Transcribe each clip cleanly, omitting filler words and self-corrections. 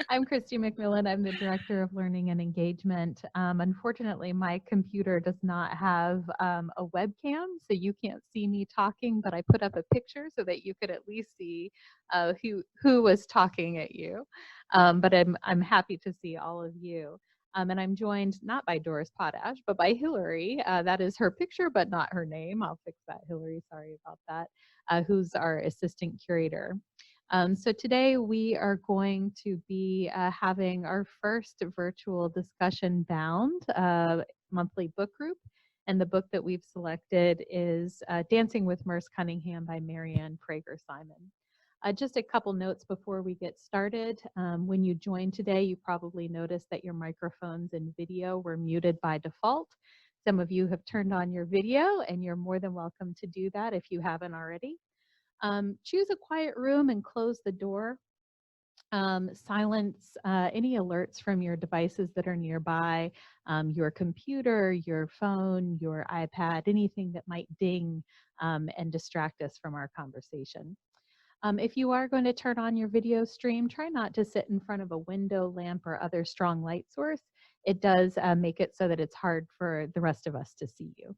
I'm Christy McMillan. I'm the Director of Learning and Engagement. Unfortunately, my computer does not have a webcam, so you can't see me talking, but I put up a picture so that you could at least see who was talking at you. But I'm happy to see all of you. And I'm joined not by Doris Potash, but by Hilary. That is her picture, but not her name. I'll fix that, Hilary. Sorry about that. Who's our assistant curator. So today we are going to be having our first virtual discussion bound monthly book group. And the book that we've selected is Dancing with Merce Cunningham by Marianne Preger-Simon. Just a couple notes before we get started. When you joined today, you probably noticed that your microphones and video were muted by default. Some of you have turned on your video, and you're more than welcome to do that if you haven't already. Choose a quiet room and close the door. Silence any alerts from your devices that are nearby, your computer, your phone, your iPad, anything that might ding and distract us from our conversation. If you are going to turn on your video stream, try not to sit in front of a window, lamp, or other strong light source. It does make it so that it's hard for the rest of us to see you.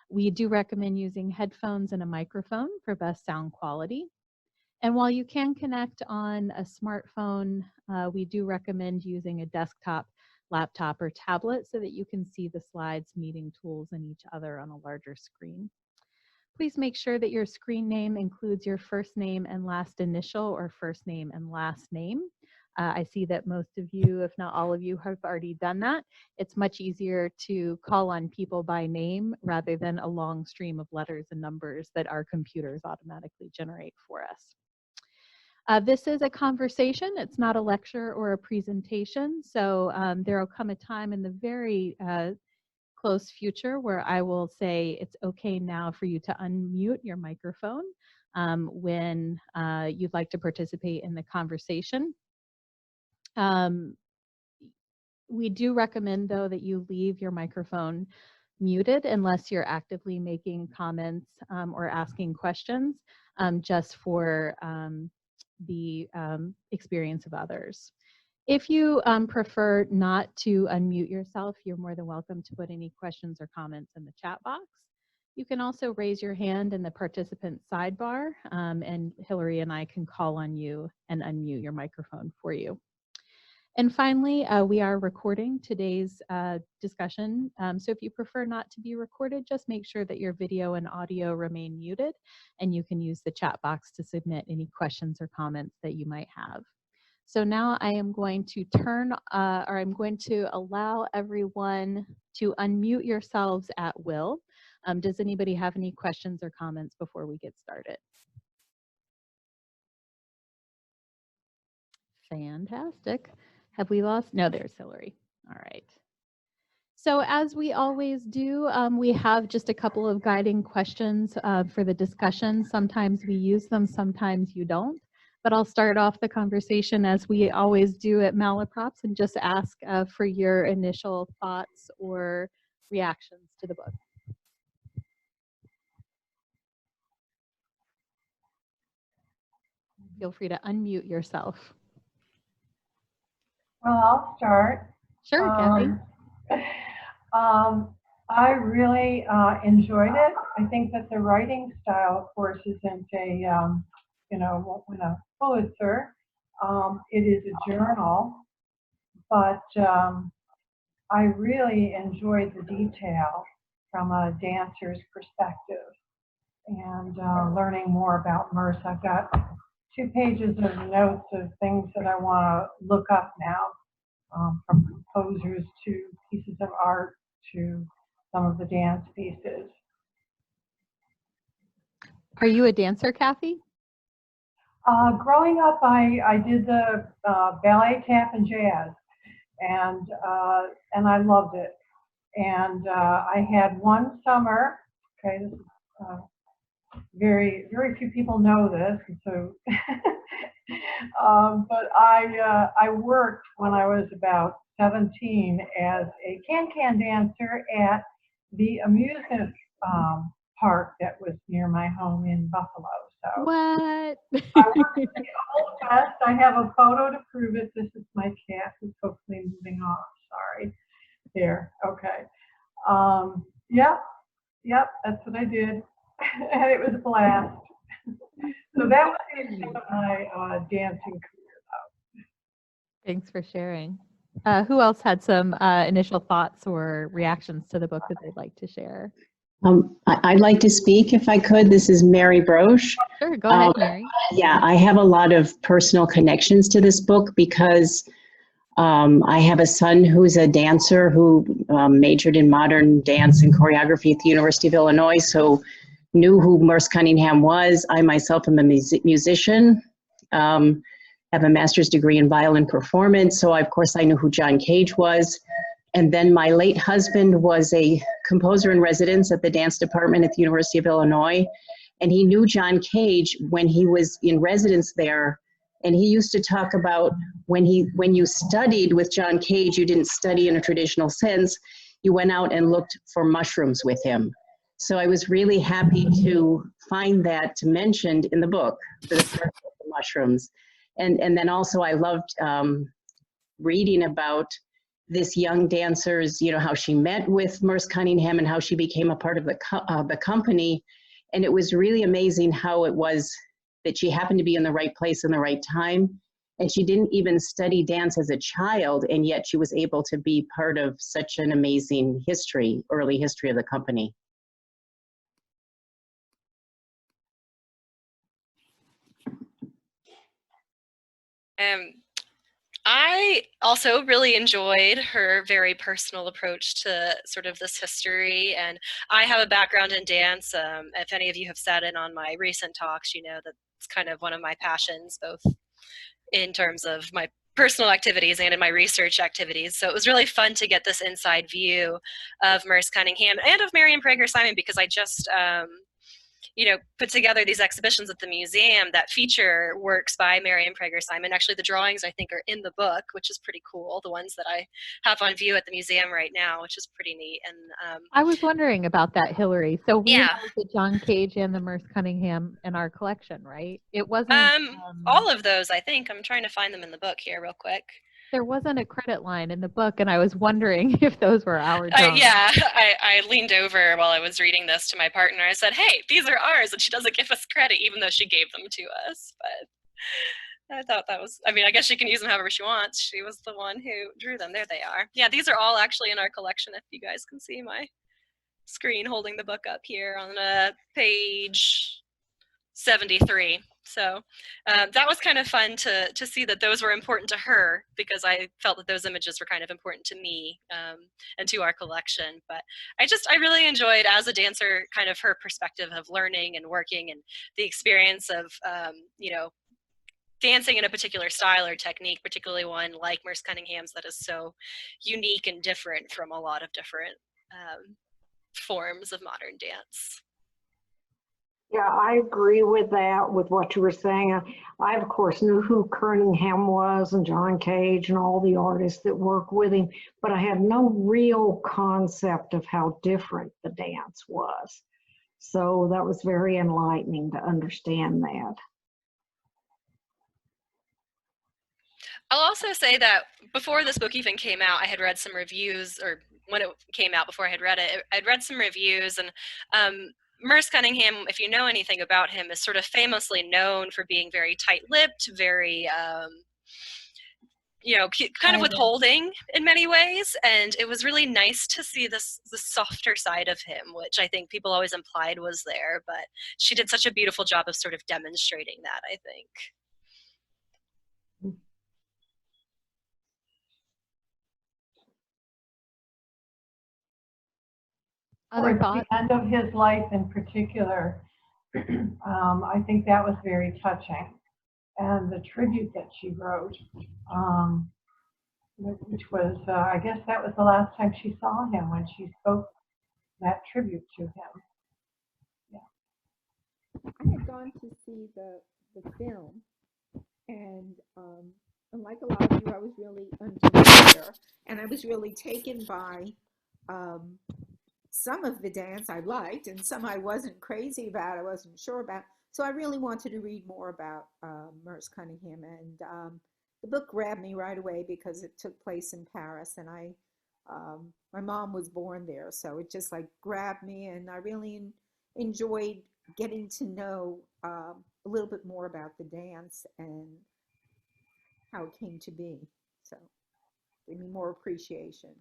We do recommend using headphones and a microphone for best sound quality. And while you can connect on a smartphone, we do recommend using a desktop, laptop, or tablet so that you can see the slides, meeting tools, and each other on a larger screen. Please make sure that your screen name includes your first name and last initial or first name and last name. I see that most of you, if not all of you, have already done that. It's much easier to call on people by name rather than a long stream of letters and numbers that our computers automatically generate for us. This is a conversation. It's not a lecture or a presentation. So there will come a time in the very close future where I will say it's okay now for you to unmute your microphone when you'd like to participate in the conversation. We do recommend, though, that you leave your microphone muted unless you're actively making comments or asking questions, just for the experience of others. If you prefer not to unmute yourself, you're more than welcome to put any questions or comments in the chat box. You can also raise your hand in the participant sidebar, and Hilary and I can call on you and unmute your microphone for you. And finally, we are recording today's discussion. So if you prefer not to be recorded, just make sure that your video and audio remain muted, and you can use the chat box to submit any questions or comments that you might have. So now I am going to I'm going to allow everyone to unmute yourselves at will. Does anybody have any questions or comments before we get started? Fantastic. Have we lost? No, there's Hilary. All right. So as we always do, we have just a couple of guiding questions for the discussion. Sometimes we use them, sometimes you don't. But I'll start off the conversation as we always do at Malaprops and just ask for your initial thoughts or reactions to the book. Feel free to unmute yourself. Well, I'll start. Sure, Kathy. I really enjoyed it. I think that the writing style, of course, isn't a, won't win a Pulitzer. It is a journal, but I really enjoyed the detail from a dancer's perspective and learning more about Merce. I've got 2 pages of notes of things that I want to look up now, from composers to pieces of art to some of the dance pieces. Are you a dancer, Kathy? Growing up, I did the ballet, tap, and jazz, and I loved it. And I had one summer. Okay, this is, very few people know this, and so. But I worked when I was about 17 as a can-can dancer at the amusement park that was near my home in Buffalo. So What? I worked at the Old West. I have a photo to prove it. This is my cat who's hopefully moving off. Sorry. Here. Okay. Yep. Yep. That's what I did. And it was a blast. So that was the extent of my dancing career. Thanks for sharing. Who else had some initial thoughts or reactions to the book that they'd like to share? I'd like to speak if I could. This is Mary Broche. Sure, go ahead, Mary. Yeah, I have a lot of personal connections to this book because I have a son who's a dancer who majored in modern dance and choreography at the University of Illinois, so knew who Merce Cunningham was. I myself am a musician, have a master's degree in violin performance, so of course I knew who John Cage was. And then my late husband was a composer in residence at the dance department at the University of Illinois. And he knew John Cage when he was in residence there. And he used to talk about when you studied with John Cage, you didn't study in a traditional sense. You went out and looked for mushrooms with him. So I was really happy to find that mentioned in the book, the mushrooms. And then also I loved reading about this young dancer's, how she met with Merce Cunningham and how she became a part of the company. And it was really amazing how it was that she happened to be in the right place in the right time. And she didn't even study dance as a child, and yet she was able to be part of such an amazing early history of the company. I also really enjoyed her very personal approach to sort of this history, and I have a background in dance. If any of you have sat in on my recent talks, you know that it's kind of one of my passions, both in terms of my personal activities and in my research activities. So it was really fun to get this inside view of Merce Cunningham and of Marianne Preger-Simon, because I just put together these exhibitions at the museum that feature works by Marianne Preger-Simon. Actually, the drawings I think are in the book, which is pretty cool. The ones that I have on view at the museum right now, which is pretty neat. And I was wondering about that, Hilary. So we yeah, have the John Cage and the Merce Cunningham in our collection, right? It wasn't all of those. I think I'm trying to find them in the book here real quick. There wasn't a credit line in the book, and I was wondering if those were our drawings. I leaned over while I was reading this to my partner. I said, "Hey, these are ours," and she doesn't give us credit, even though she gave them to us. But I thought that was, I guess she can use them however she wants. She was the one who drew them. There they are. Yeah, these are all actually in our collection, if you guys can see my screen holding the book up here on page 73. So that was kind of fun to see that those were important to her, because I felt that those images were kind of important to me and to our collection. But I really enjoyed, as a dancer, kind of her perspective of learning and working, and the experience of dancing in a particular style or technique, particularly one like Merce Cunningham's that is so unique and different from a lot of different forms of modern dance. Yeah, I agree with that, with what you were saying. I, of course, knew who Cunningham was and John Cage and all the artists that work with him, but I had no real concept of how different the dance was. So that was very enlightening to understand that. I'll also say that before this book even came out, I had read some reviews, or when it came out, before I had read it, I'd read some reviews, and Merce Cunningham, if you know anything about him, is sort of famously known for being very tight-lipped, very, kind of withholding in many ways. And it was really nice to see the softer side of him, which I think people always implied was there. But she did such a beautiful job of sort of demonstrating that, I think. Other thoughts? The end of his life in particular, I think that was very touching. And the tribute that she wrote, which was, I guess that was the last time she saw him, when she spoke that tribute to him. Yeah. I had gone to see the film, and like a lot of you, I was really unfamiliar, and I was really taken by some of the dance I liked, and some I wasn't crazy about, I wasn't sure about. So I really wanted to read more about Merce Cunningham, and the book grabbed me right away because it took place in Paris, and my mom was born there, so it just like grabbed me, and I really enjoyed getting to know a little bit more about the dance and how it came to be. So gave me more appreciation.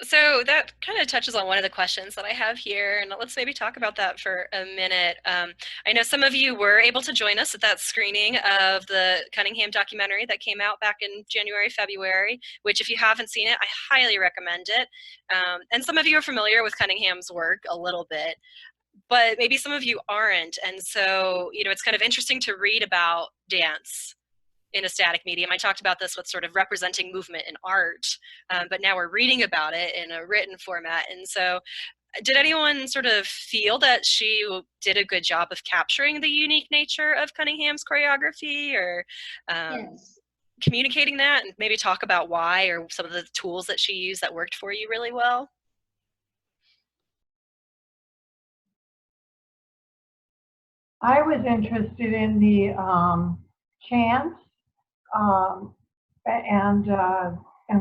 So that kind of touches on one of the questions that I have here, and let's maybe talk about that for a minute. I know some of you were able to join us at that screening of the Cunningham documentary that came out back in January, February, which if you haven't seen it, I highly recommend it. And some of you are familiar with Cunningham's work a little bit, but maybe some of you aren't. And so, you know, it's kind of interesting to read about dance in a static medium. I talked about this with sort of representing movement in art, but now we're reading about it in a written format. And so did anyone sort of feel that she did a good job of capturing the unique nature of Cunningham's choreography, or Yes. communicating that, and maybe talk about why, or some of the tools that she used that worked for you really well? I was interested in the chants um, and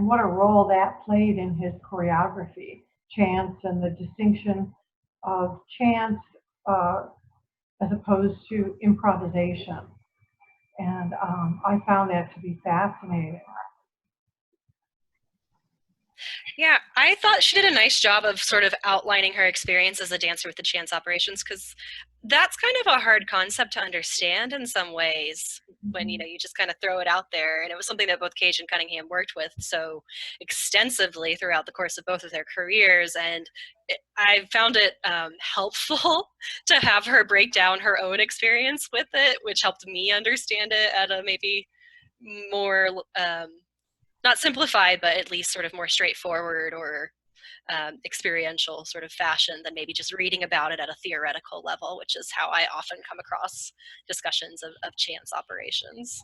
what a role that played in his choreography. Chants and the distinction of chants as opposed to improvisation. And I found that to be fascinating. Yeah, I thought she did a nice job of sort of outlining her experience as a dancer with the chance operations, because that's kind of a hard concept to understand in some ways when, you know, you just kind of throw it out there. And it was something that both Cage and Cunningham worked with so extensively throughout the course of both of their careers. And I found it helpful to have her break down her own experience with it, which helped me understand it at a maybe more not simplified, but at least sort of more straightforward or experiential sort of fashion than maybe just reading about it at a theoretical level, which is how I often come across discussions of chance operations.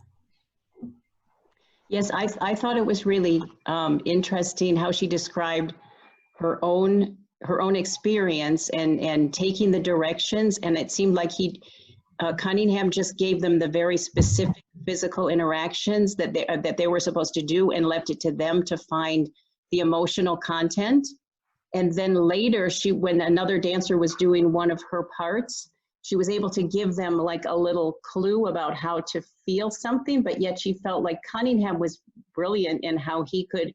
Yes, I thought it was really interesting how she described her own experience and taking the directions, and it seemed like Cunningham just gave them the very specific physical interactions that they were supposed to do and left it to them to find the emotional content. And then later, when another dancer was doing one of her parts, she was able to give them like a little clue about how to feel something, but yet she felt like Cunningham was brilliant in how he could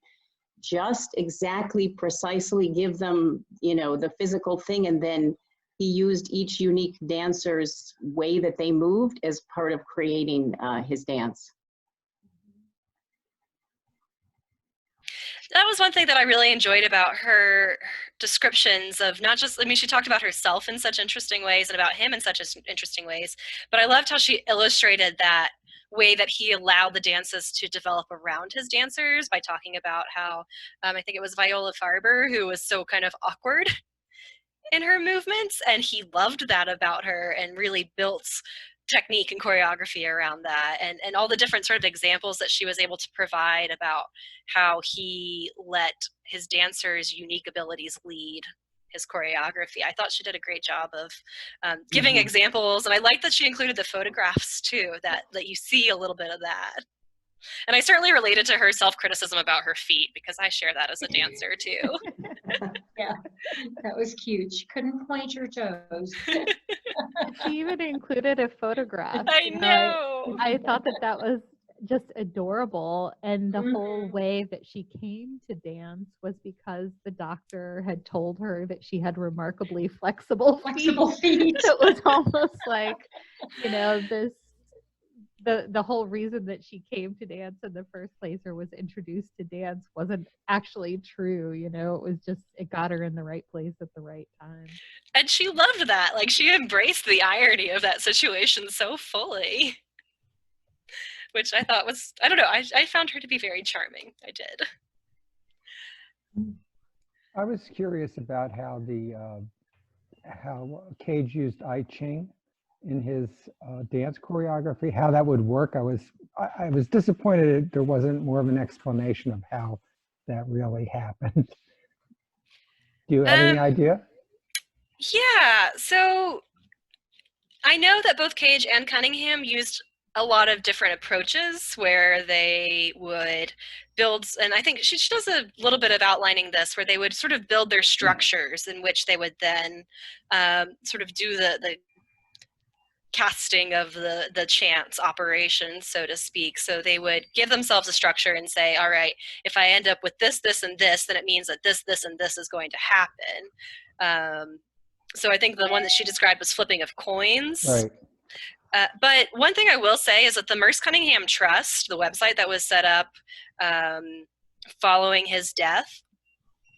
just exactly precisely give them, you know, the physical thing, and then he used each unique dancer's way that they moved as part of creating his dance. That was one thing that I really enjoyed about her descriptions of not just, I mean, she talked about herself in such interesting ways and about him in such interesting ways, but I loved how she illustrated that way that he allowed the dances to develop around his dancers by talking about how, I think it was Viola Farber, who was so kind of awkward in her movements, and he loved that about her and really built technique and choreography around that, and all the different sort of examples that she was able to provide about how he let his dancers' unique abilities lead his choreography. I thought she did a great job of giving examples, and I like that she included the photographs too, that you see a little bit of that. And I certainly related to her self-criticism about her feet, because I share that as a dancer too. Yeah, that was cute. She couldn't point her toes. She even included a photograph. I know. I thought that was just adorable, and the whole way that she came to dance was because the doctor had told her that she had remarkably flexible feet. So it was almost like, you know, the whole reason that she came to dance in the first place, or was introduced to dance, wasn't actually true. You know, it was just, it got her in the right place at the right time. And she loved that. Like, she embraced the irony of that situation so fully, which I thought was, I don't know, I found her to be very charming. I did. I was curious about how how Cage used I Ching in his dance choreography, how that would work. I was disappointed there wasn't more of an explanation of how that really happened. Do you have any idea? Yeah, so I know that both Cage and Cunningham used a lot of different approaches where they would build, and I think she does a little bit of outlining this, where they would sort of build their structures in which they would then sort of do the casting of the chance operations, so to speak. So they would give themselves a structure and say, all right, if I end up with this, this, and this, then it means that this, this, and this is going to happen. So I think the one that she described was flipping of coins. Right. But one thing I will say is that the Merce Cunningham Trust, the website that was set up following his death,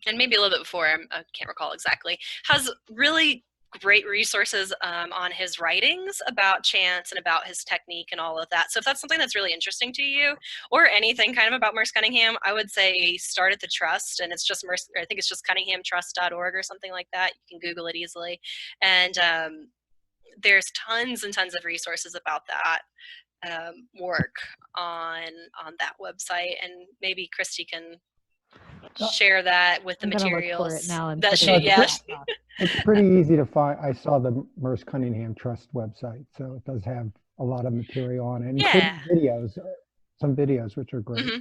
and maybe a little bit before, I can't recall exactly, has really great resources on his writings about chance and about his technique and all of that. So if that's something that's really interesting to you, or anything kind of about Merce Cunningham, I would say start at the Trust, and it's just Merce, I think it's just cunninghamtrust.org or something like that. You can Google it easily. And there's tons and tons of resources about that work on that website, and maybe Christy can share that with the I'm gonna look for materials it now and that put she, it in the yeah. chat box. It's pretty easy to find. I saw the Merce Cunningham Trust website, so it does have a lot of material on it, including videos, some videos, which are great. Mm-hmm.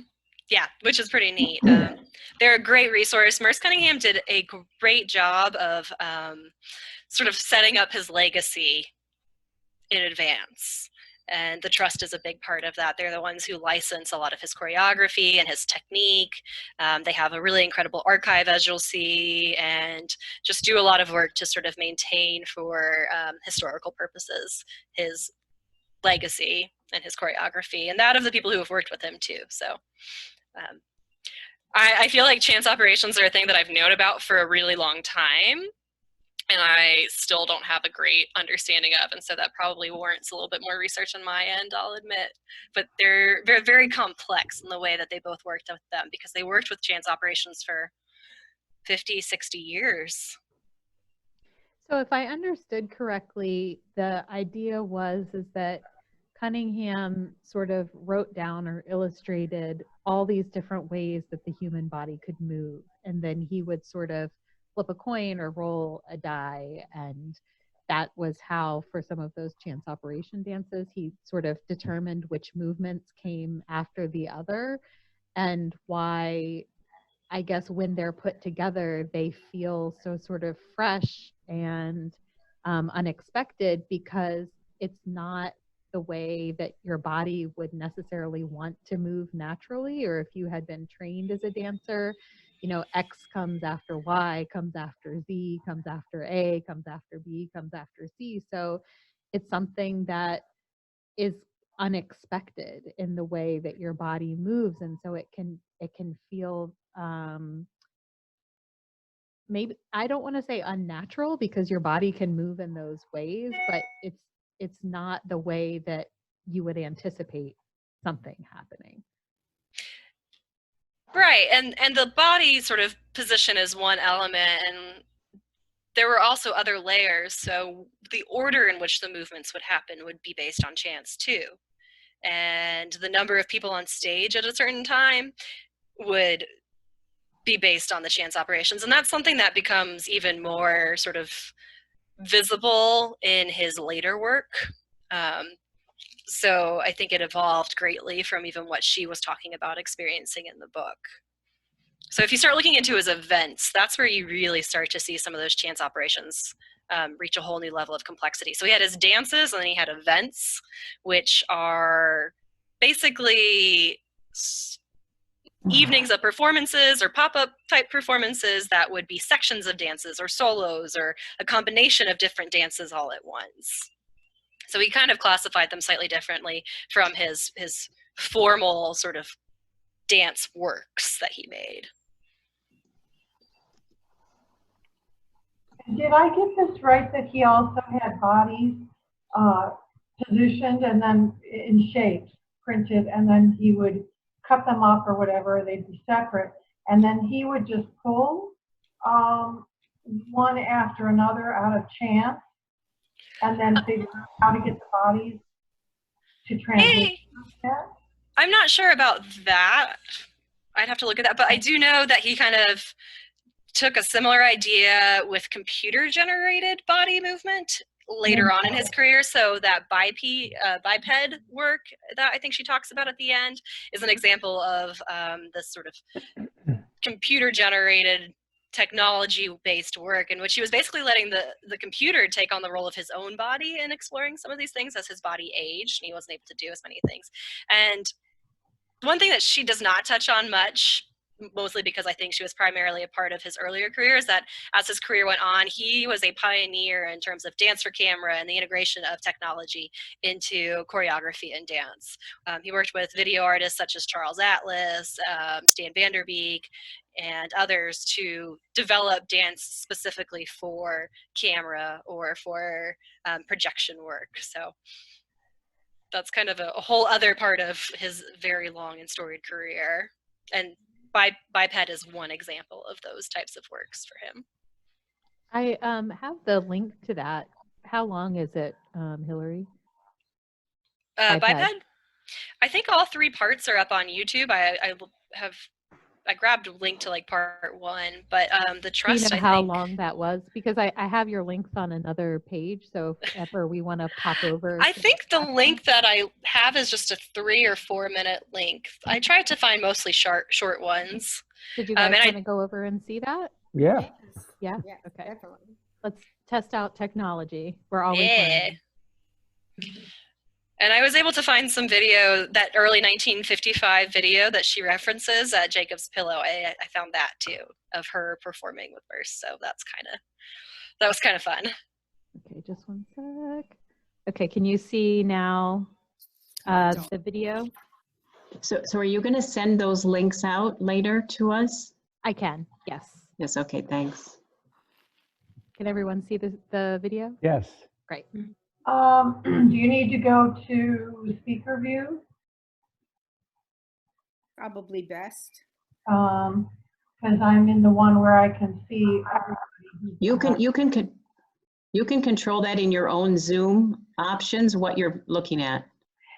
Yeah, which is pretty neat. They're a great resource. Merce Cunningham did a great job of sort of setting up his legacy in advance. And the Trust is a big part of that. They're the ones who license a lot of his choreography and his technique. They have a really incredible archive, as you'll see, and just do a lot of work to sort of maintain for historical purposes his legacy and his choreography, and that of the people who have worked with him too. So I feel like chance operations are a thing that I've known about for a really long time, and I still don't have a great understanding of, and so that probably warrants a little bit more research on my end, I'll admit. But they're very complex in the way that they both worked with them, because they worked with chance operations for 50, 60 years. So if I understood correctly, the idea is that Cunningham sort of wrote down or illustrated all these different ways that the human body could move, and then he would sort of flip a coin or roll a die, and that was how, for some of those chance operation dances, he sort of determined which movements came after the other, and why, I guess, when they're put together, they feel so sort of fresh and unexpected, because it's not the way that your body would necessarily want to move naturally. Or if you had been trained as a dancer, you know, X comes after Y, comes after Z, comes after A, comes after B, comes after C. So it's something that is unexpected in the way that your body moves, and so it can feel maybe, I don't want to say unnatural, because your body can move in those ways, but it's not the way that you would anticipate something happening. Right, and the body sort of position is one element, and there were also other layers. So the order in which the movements would happen would be based on chance too. And the number of people on stage at a certain time would be based on the chance operations. And that's something that becomes even more sort of visible in his later work. So I think it evolved greatly from even what she was talking about experiencing in the book. So if you start looking into his events, that's where you really start to see some of those chance operations reach a whole new level of complexity. So he had his dances, and then he had events, which are basically evenings of performances or pop-up type performances that would be sections of dances or solos or a combination of different dances all at once. So he kind of classified them slightly differently from his formal sort of dance works that he made. Did I get this right, that he also had bodies positioned and then in shapes printed, and then he would cut them up or whatever, they'd be separate, and then he would just pull one after another out of chance, and then figure out how to get the bodies to transition? I'm not sure about that. I'd have to look at that, but I do know that he kind of took a similar idea with computer-generated body movement later on in his career. So that biped work that I think she talks about at the end is an example of this sort of computer-generated technology-based work in which he was basically letting the computer take on the role of his own body and exploring some of these things as his body aged and he wasn't able to do as many things. And one thing that she does not touch on much, mostly because I think she was primarily a part of his earlier career, is that as his career went on, he was a pioneer in terms of dance for camera and the integration of technology into choreography and dance. He worked with video artists such as Charles Atlas, Stan Vanderbeek, and others to develop dance specifically for camera or for projection work. So that's kind of a whole other part of his very long and storied career. And biped is one example of those types of works for him. I have the link to that. How long is it, Hilary? Biped? I think all 3 parts are up on YouTube. I grabbed a link to like part 1, but the trust. Do you know how long that was? Because I have your links on another page. So if ever we want to pop over. I think the link that I have is just a 3 or 4 minute link. I tried to find mostly short ones. Did you guys want to go over and see that? Yeah. Yeah. Yeah, Okay. definitely. Let's test out technology. We're always learning. And I was able to find some video, that early 1955 video that she references at Jacob's Pillow. I found that too, of her performing with Merce. So that was kind of fun. Okay, just one sec. Okay, can you see now the video? So are you going to send those links out later to us? I can, yes. Yes, okay, thanks. Can everyone see the video? Yes. Great. Do you need to go to speaker view? Probably best. Because I'm in the one where I can see everybody. You can control that in your own Zoom options, what you're looking at.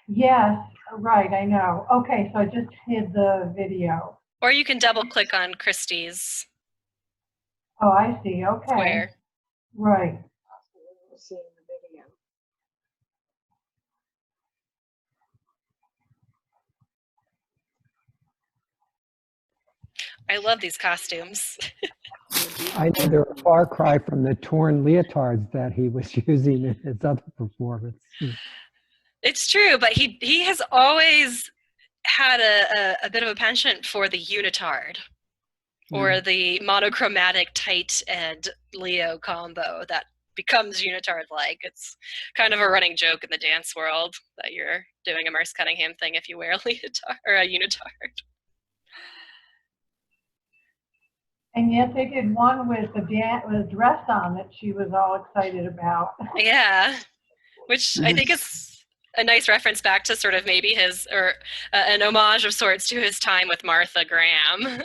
Yes, right, I know. Okay, so I just hid the video. Or you can double click on Christie's Oh, I see, okay. square. Right. Seeing the video. I love these costumes. I know they're a far cry from the torn leotards that he was using in his other performance. It's true, but he has always had a bit of a penchant for the unitard or the monochromatic tight and Leo combo that becomes unitard-like. It's kind of a running joke in the dance world that you're doing a Merce Cunningham thing if you wear a leotard or a unitard. And yet they did one with a dress on that she was all excited about. Yeah, which I think is a nice reference back to sort of maybe his, or an homage of sorts to his time with Martha Graham.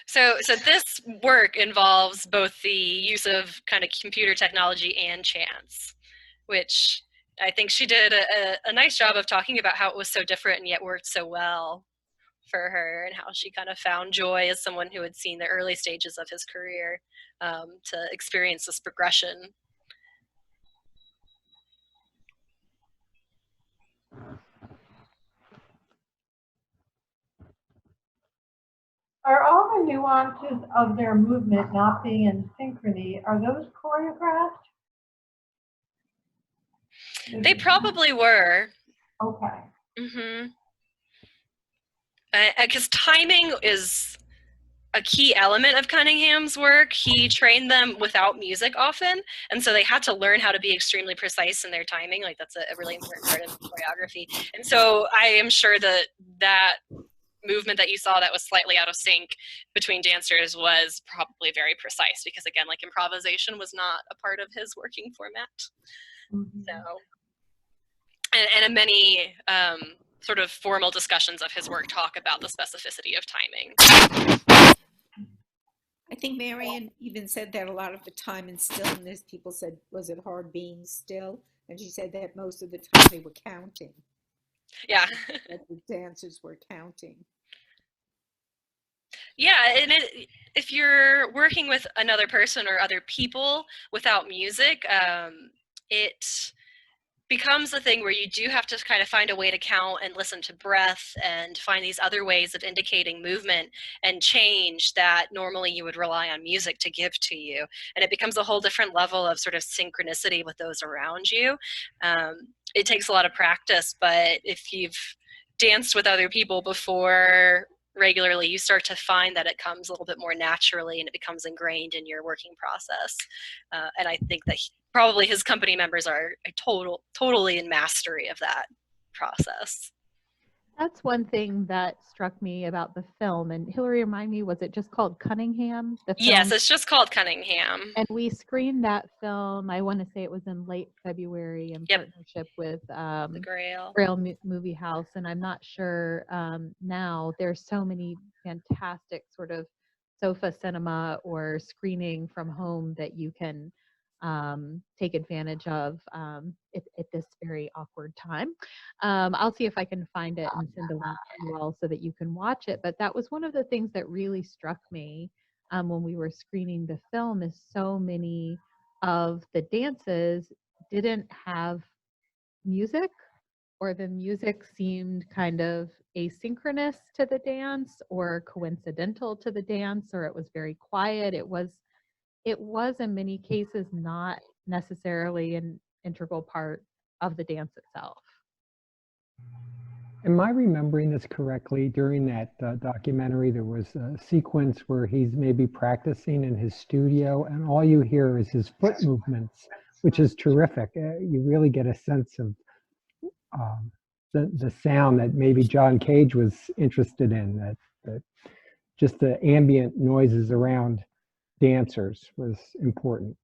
So this work involves both the use of kind of computer technology and chance, which I think she did a nice job of talking about how it was so different and yet worked so well for her, and how she kind of found joy as someone who had seen the early stages of his career to experience this progression. Are all the nuances of their movement not being in synchrony, are those choreographed? They probably were. Okay. Mm-hmm. Because timing is a key element of Cunningham's work. He trained them without music often, and so they had to learn how to be extremely precise in their timing. Like, that's a really important part of choreography. And so I am sure that movement that you saw that was slightly out of sync between dancers was probably very precise, because again, like, improvisation was not a part of his working format. So, and many sort of formal discussions of his work talk about the specificity of timing. I think Marianne even said that a lot of the time in stillness, people said, was it hard being still? And she said that most of the time they were counting, Yeah. that the dancers were counting. Yeah, and if you're working with another person or other people without music, it becomes a thing where you do have to kind of find a way to count and listen to breath and find these other ways of indicating movement and change that normally you would rely on music to give to you. And it becomes a whole different level of sort of synchronicity with those around you. It takes a lot of practice, but if you've danced with other people before regularly, you start to find that it comes a little bit more naturally and it becomes ingrained in your working process. And I think that probably his company members are totally in mastery of that process. That's one thing that struck me about the film. And Hilary, remind me, was it just called Cunningham? The film? Yes, it's just called Cunningham. And we screened that film, I want to say it was in late February in partnership with the Grail Movie House. And I'm not sure now, there's so many fantastic sort of sofa cinema or screening from home that you can take advantage of at this very awkward time. I'll see if I can find it and send a link to you all so that you can watch it. But that was one of the things that really struck me when we were screening the film, is so many of the dances didn't have music, or the music seemed kind of asynchronous to the dance or coincidental to the dance, or it was very quiet. It was in many cases not necessarily an integral part of the dance itself. Am I remembering this correctly? During that documentary, there was a sequence where he's maybe practicing in his studio and all you hear is his foot movements, which is terrific. You really get a sense of the sound that maybe John Cage was interested in, that just the ambient noises around dancers was important.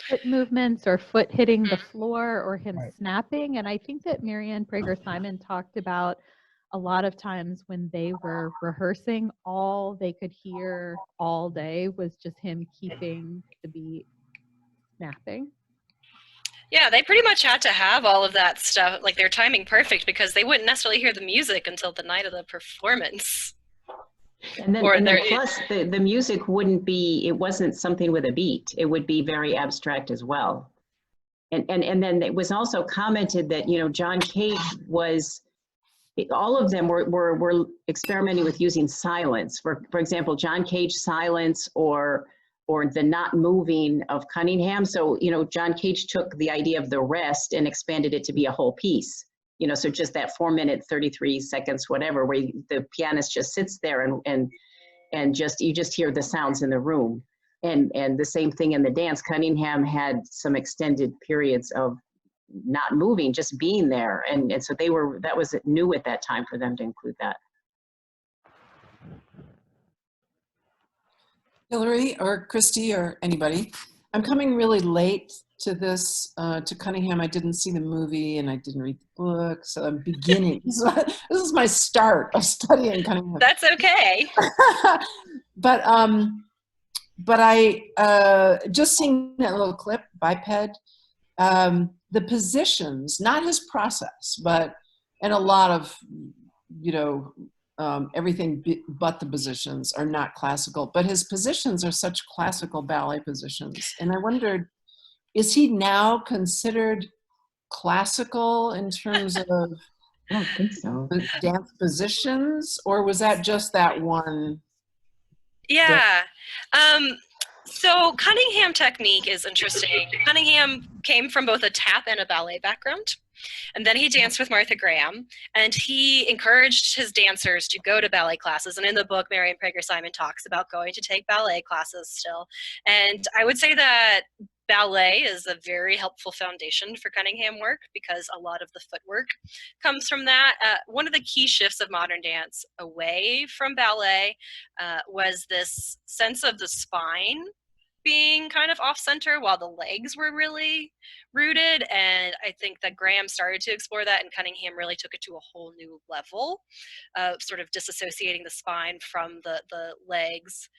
Foot movements or foot hitting the floor or him snapping. And I think that Marianne Preger-Simon talked about a lot of times when they were rehearsing, all they could hear all day was just him keeping the beat, snapping. Yeah, they pretty much had to have all of that stuff, like their timing perfect, because they wouldn't necessarily hear the music until the night of the performance. And then, plus the music wouldn't be, it wasn't something with a beat. It would be very abstract as well. And then it was also commented that, you know, John Cage was, all of them were experimenting with using silence. For example, John Cage silence or the not moving of Cunningham. So, you know, John Cage took the idea of the rest and expanded it to be a whole piece. You know, so just that 4 minute, 33 seconds, whatever, where the pianist just sits there and just, you just hear the sounds in the room. And the same thing in the dance. Cunningham had some extended periods of not moving, just being there. And so that was new at that time for them to include that. Hilary or Christy or anybody, I'm coming really late to this, to Cunningham. I didn't see the movie and I didn't read the book, so I'm beginning. This is my start of studying Cunningham. That's okay. But I just seeing that little clip, biped, the positions, not his process, and a lot of, you know, everything but the positions are not classical, but his positions are such classical ballet positions. And I wondered, is he now considered classical in terms of I don't think so. dance positions, or was that just that one? Yeah. So Cunningham technique is interesting. Cunningham came from both a tap and a ballet background. And then he danced with Martha Graham, and he encouraged his dancers to go to ballet classes. And in the book, Marianne Preger-Simon talks about going to take ballet classes still. And I would say that ballet is a very helpful foundation for Cunningham work because a lot of the footwork comes from that. One of the key shifts of modern dance away from ballet was this sense of the spine being kind of off-center while the legs were really rooted. And I think that Graham started to explore that, and Cunningham really took it to a whole new level of sort of disassociating the spine from the legs.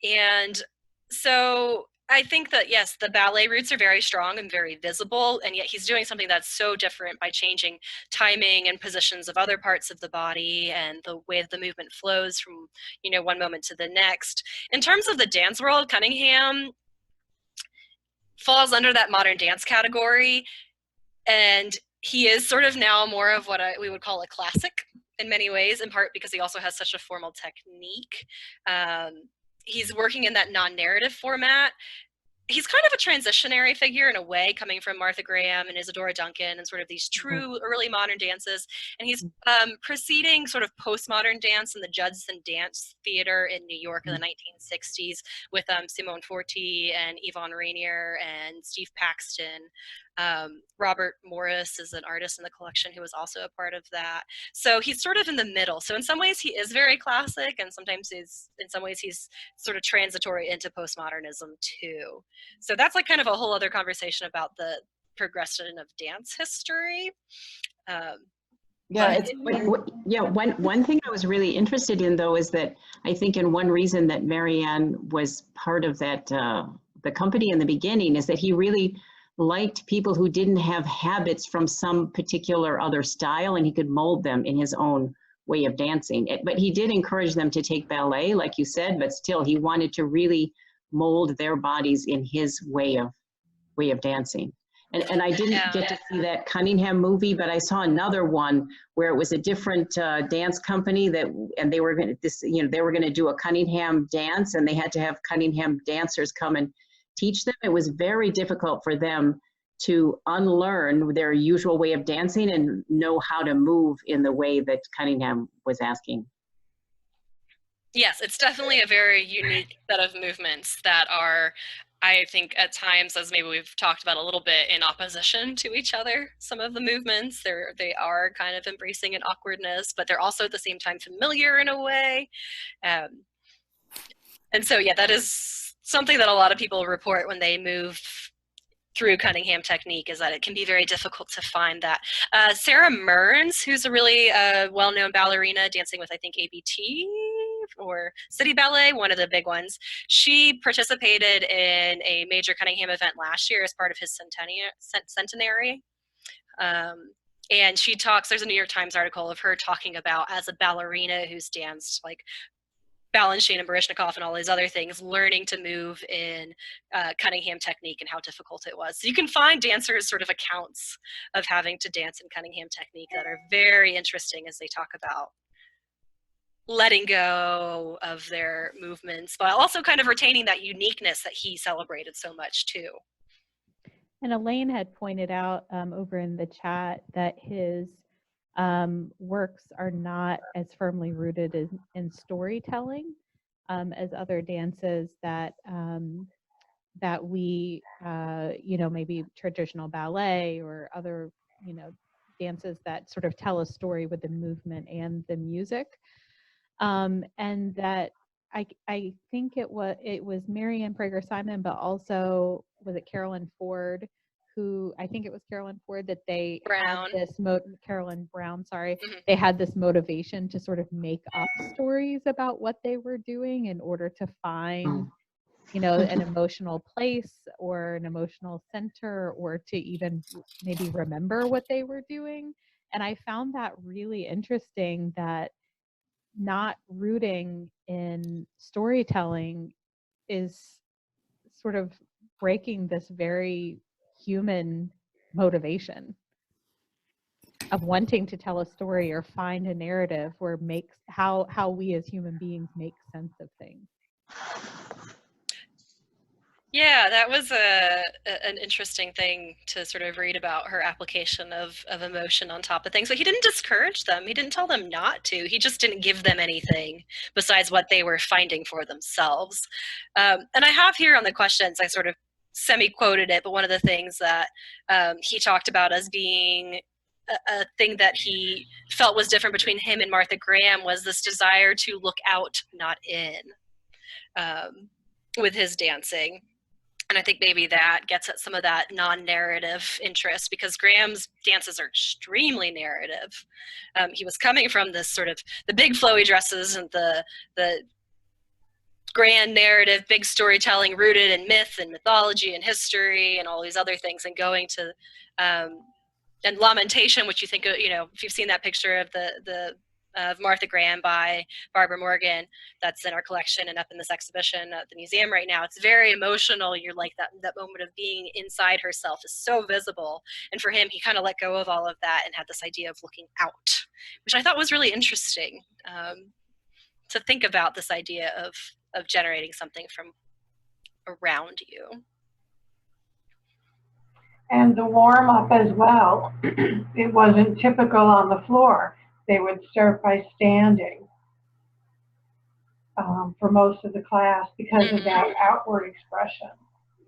And so I think that, yes, the ballet roots are very strong and very visible, and yet he's doing something that's so different by changing timing and positions of other parts of the body and the way that the movement flows from, you know, one moment to the next. In terms of the dance world, Cunningham falls under that modern dance category, and he is sort of now more of what we would call a classic in many ways, in part because he also has such a formal technique. He's working in that non-narrative format. He's kind of a transitionary figure in a way, coming from Martha Graham and Isadora Duncan and sort of these true early modern dances. And he's preceding sort of postmodern dance in the Judson Dance Theater in New York in the 1960s with Simone Forti and Yvonne Rainier and Steve Paxton. Robert Morris is an artist in the collection who was also a part of that. So he's sort of in the middle. So in some ways he is very classic, and sometimes in some ways he's sort of transitory into postmodernism too. So that's like kind of a whole other conversation about the progression of dance history. Yeah, one thing I was really interested in, though, is that I think in one reason that Marianne was part of that the company in the beginning is that he really liked people who didn't have habits from some particular other style, and he could mold them in his own way of dancing. But he did encourage them to take ballet, like you said, but still he wanted to really mold their bodies in his way of dancing. And I didn't get to see that Cunningham movie, but I saw another one where it was a different dance company and they were going to they were going to do a Cunningham dance, and they had to have Cunningham dancers come and teach them. It was very difficult for them to unlearn their usual way of dancing and know how to move in the way that Cunningham was asking. Yes, it's definitely a very unique set of movements that are, I think at times, as maybe we've talked about a little bit, in opposition to each other. Some of the movements, they are kind of embracing an awkwardness, but they're also at the same time familiar in a way. And so, yeah, that is something that a lot of people report when they move through Cunningham technique, is that it can be very difficult to find that. Sarah Merce, who's a really well-known ballerina dancing with, I think, ABT or City Ballet, one of the big ones. She participated in a major Cunningham event last year as part of his centenary. And she talks, there's a New York Times article of her talking about, as a ballerina who's danced like Balanchine and Baryshnikov and all these other things, learning to move in Cunningham technique and how difficult it was. So you can find dancers' sort of accounts of having to dance in Cunningham technique that are very interesting as they talk about letting go of their movements, but also kind of retaining that uniqueness that he celebrated so much too. And Elaine had pointed out over in the chat that his works are not as firmly rooted in storytelling as other dances that we, maybe traditional ballet or other, dances that sort of tell a story with the movement and the music. And that I think it was Marianne Preger-Simon, but also was it Carolyn Ford, who I think it was Carolyn Ford that they Brown. had this Carolyn Brown, sorry, they had this motivation to sort of make up stories about what they were doing in order to find, an emotional place or an emotional center, or to even maybe remember what they were doing. And I found that really interesting, that not rooting in storytelling is sort of breaking this very human motivation of wanting to tell a story or find a narrative or make how we as human beings make sense of things. Yeah, that was an interesting thing to sort of read about, her application of emotion on top of things. But he didn't discourage them. He didn't tell them not to. He just didn't give them anything besides what they were finding for themselves. And I have here on the questions, I sort of semi-quoted it, but one of the things that he talked about as being a thing that he felt was different between him and Martha Graham was this desire to look out, not in, with his dancing. And I think maybe that gets at some of that non-narrative interest, because Graham's dances are extremely narrative. He was coming from this sort of the big flowy dresses and the grand narrative, big storytelling rooted in myth and mythology and history and all these other things, and going to and Lamentation, which you think of, if you've seen that picture of the of Martha Graham by Barbara Morgan, that's in our collection and up in this exhibition at the museum right now. It's very emotional. You're like, that moment of being inside herself is so visible. And for him, he kind of let go of all of that and had this idea of looking out, which I thought was really interesting, to think about this idea of generating something from around you. And the warm up as well, it wasn't typical on the floor. They would start by standing for most of the class because of that outward expression.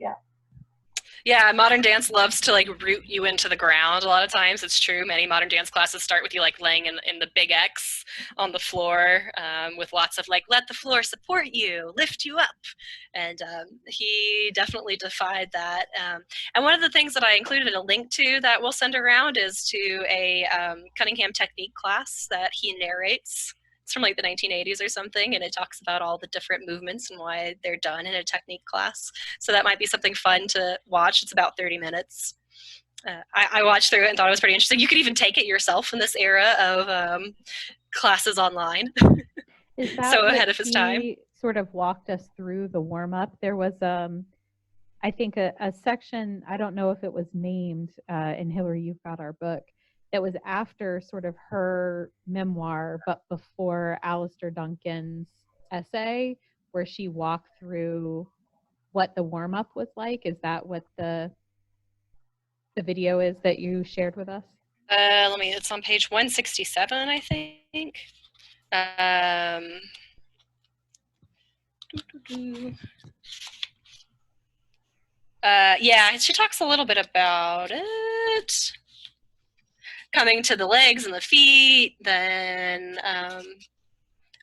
Yeah. Yeah, modern dance loves to like root you into the ground a lot of times. It's true. Many modern dance classes start with you like laying in the big X on the floor, with lots of like, let the floor support you, lift you up. And he definitely defied that. And one of the things that I included a link to that we'll send around is to a Cunningham technique class that he narrates. It's from like the 1980s or something, and it talks about all the different movements and why they're done in a technique class. So that might be something fun to watch. It's about 30 minutes. I watched through it and thought it was pretty interesting. You could even take it yourself in this era of classes online. Is that So what ahead of his time. he sort of walked us through the warm-up? There was, I think, a section, I don't know if it was named, and Hilary, you've got our book, that was after sort of her memoir, but before Alistair Duncan's essay, where she walked through what the warm-up was like. Is that what the video is that you shared with us? It's on page 167, I think. Yeah, she talks a little bit about it. Coming to the legs and the feet, then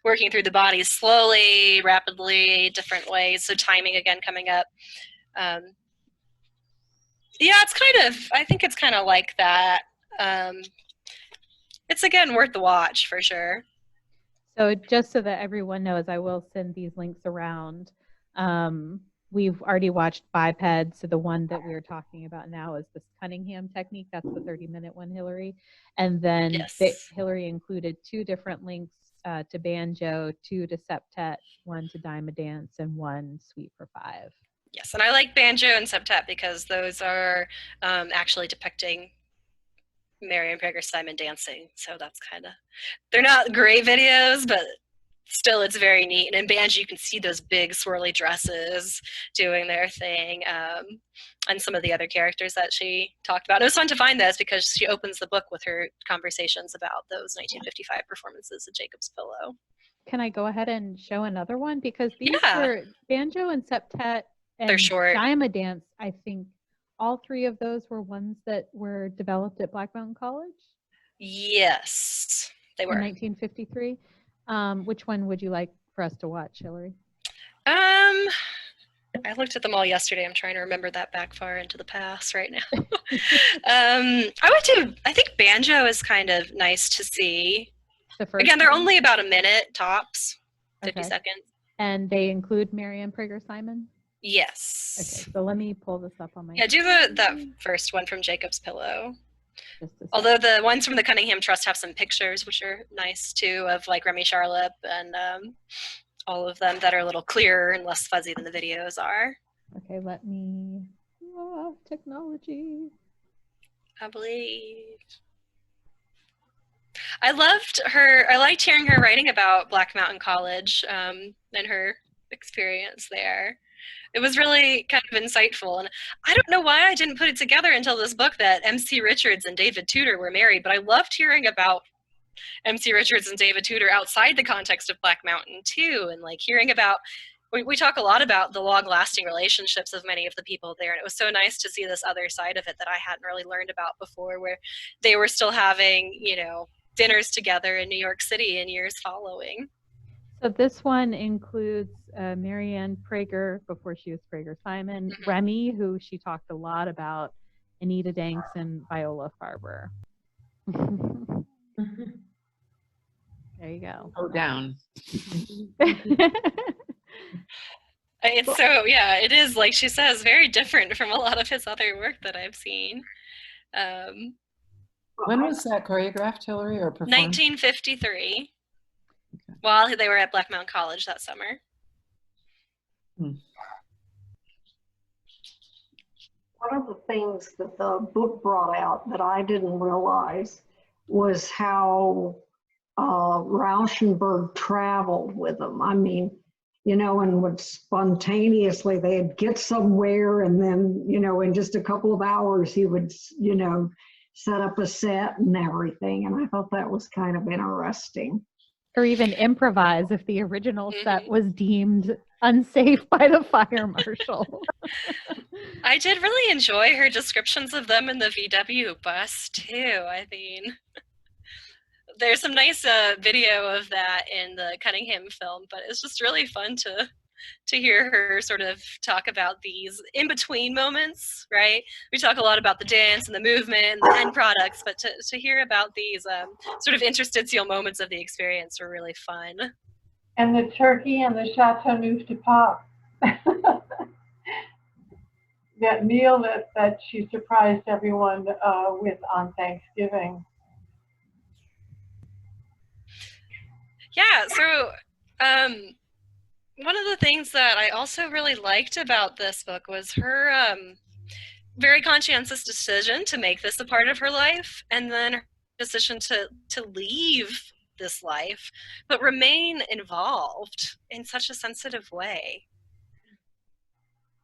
working through the body slowly, rapidly, different ways. So timing again coming up. Yeah, it's I think it's kind of like that. It's again worth the watch for sure. So just so that everyone knows, I will send these links around. We've already watched Biped, so the one that we are talking about now is this Cunningham technique. That's the 30-minute one, Hilary. And then yes. Hilary included 2 different links to banjo, 2 to septet, 1 to dime a dance, and 1 suite for 5. Yes, and I like banjo and septet because those are actually depicting Marianne Preger-Simon dancing. So that's kind of, they're not great videos, but still it's very neat. And in banjo you can see those big swirly dresses doing their thing, and some of the other characters that she talked about. It was fun to find this because she opens the book with her conversations about those 1955 performances of Jacob's Pillow. Can I go ahead and show another one? Because these were banjo and septet and they're short. Dime a dance, I think all 3 of those were ones that were developed at Black Mountain College? Yes, they were. In 1953. Which one would you like for us to watch, Hilary? I looked at them all yesterday. I'm trying to remember that back far into the past right now. I think banjo is kind of nice to see. Again, they're only about a minute tops, 50 seconds. And they include Marianne Preger-Simon? Yes. Okay, so let me pull this up on my. Yeah, do the first one from Jacob's Pillow. Although the ones from the Cunningham Trust have some pictures, which are nice too, of like Remy Charlip and all of them that are a little clearer and less fuzzy than the videos are. Okay, let me. Oh, technology. I believe. I liked hearing her writing about Black Mountain College and her experience there. It was really kind of insightful. And I don't know why I didn't put it together until this book that MC Richards and David Tudor were married, but I loved hearing about MC Richards and David Tudor outside the context of Black Mountain too. And like hearing about, we talk a lot about the long-lasting relationships of many of the people there. And it was so nice to see this other side of it that I hadn't really learned about before, where they were still having, dinners together in New York City in years following. So this one includes Marianne Preger, before she was Preger-Simon, Remy, who she talked a lot about, Anita Danks, and Viola Farber. There you go. Go down. It's so, yeah, it is, like she says, very different from a lot of his other work that I've seen. When was that choreographed, Hilary, or performed? 1953, while they were at Black Mountain College that summer. One of the things that the book brought out that I didn't realize was how Rauschenberg traveled with them. I mean, you know, and would spontaneously, they'd get somewhere and then, you know, in just a couple of hours, he would, you know, set up a set and everything. And I thought that was kind of interesting. Or even improvise if the original set was deemed unsafe by the fire marshal. I did really enjoy her descriptions of them in the VW bus too. I mean, there's some nice video of that in the Cunningham film, but it's just really fun to hear her sort of talk about these in-between moments, right? We talk a lot about the dance and the movement and the end products, but to hear about these sort of interstitial moments of the experience were really fun. And the turkey and the Chateau Neuf de Pape. That meal that she surprised everyone with on Thanksgiving. Yeah, so one of the things that I also really liked about this book was her very conscientious decision to make this a part of her life, and then her decision to leave this life, but remain involved in such a sensitive way.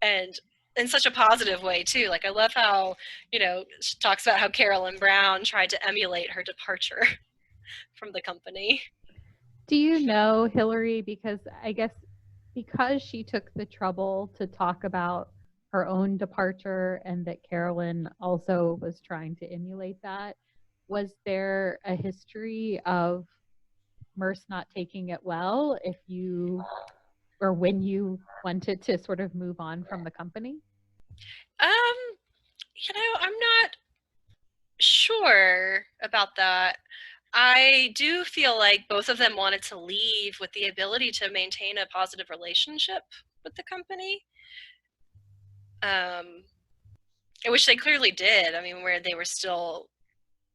And in such a positive way too. Like, I love how, you know, she talks about how Carolyn Brown tried to emulate her departure from the company. Do you know, Hilary, because I guess because she took the trouble to talk about her own departure and that Carolyn also was trying to emulate that, was there a history of Merce not taking it well if you, or when you wanted to sort of move on from the company? You know, I'm not sure about that. I do feel like both of them wanted to leave with the ability to maintain a positive relationship with the company. Which they clearly did. I mean, where they were still